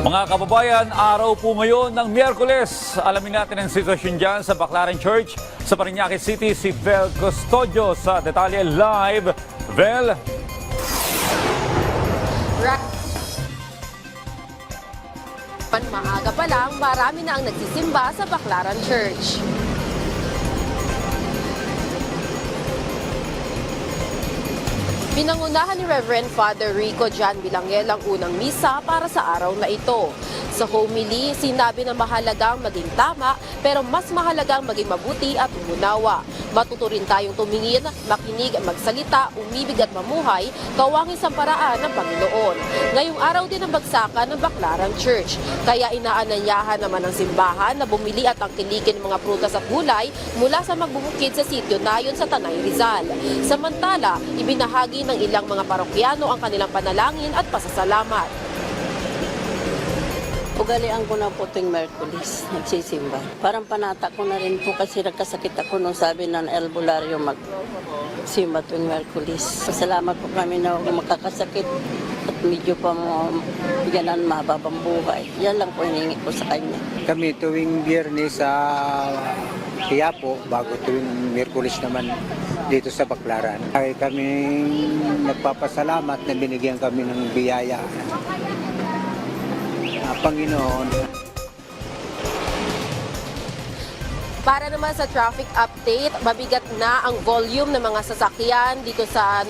Mga kababayan, araw po ngayon ng Miyerkules. Alamin natin ang sitwasyon dyan sa Baclaran Church sa Parañaque City. Si Vel Custodio sa Detalye Live. Vel. Maaga pa lang, marami na ang nagsisimba sa Baclaran Church. Pinangunahan ni Reverend Father Rico John Bilangel ang unang misa para sa araw na ito. Sa homily, sinabi na mahalagang maging tama pero mas mahalagang maging mabuti at umunawa. Matuto rin tayong tumingin, makinig, magsalita, umibig at mamuhay, kawangis ang paraan ng Panginoon. Ngayong araw din ang bagsakan ng Baclaran Church. Kaya inaanyayahan naman ng simbahan na bumili at tangkilikin ng mga prutas at gulay mula sa magbubukid sa sitio Nayon sa Tanay Rizal. Samantala, ibinahagi ng ilang mga parokyano ang kanilang panalangin at pasasalamat. Ugalian ko na po tuwing Merkulis, nagsisimba. Parang panata ko na rin po kasi nagkasakit ako nung sabi ng albularyo magsimba tuwing Merkulis. Salamat po kami na makakasakit at medyo pa bigyanan mahababang buhay. Yan lang po hiningi ko sa kanya. Kami tuwing Biyernes sa Quiapo, bago tuwing Merkulis naman dito sa Baclaran. Ay kami nagpapasalamat na binigyan kami ng biyaya. Panginoon. Para naman sa traffic update, mabigat na ang volume ng mga sasakyan dito sa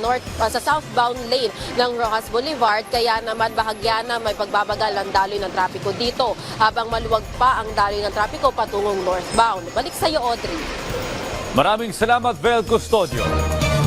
sa southbound lane ng Rojas Boulevard, kaya naman bahagya na may pagbabagal ang daloy ng trapiko dito habang maluwag pa ang daloy ng trapiko patungong northbound. Balik sa iyo, Audrey. Maraming salamat, Vel Custodio.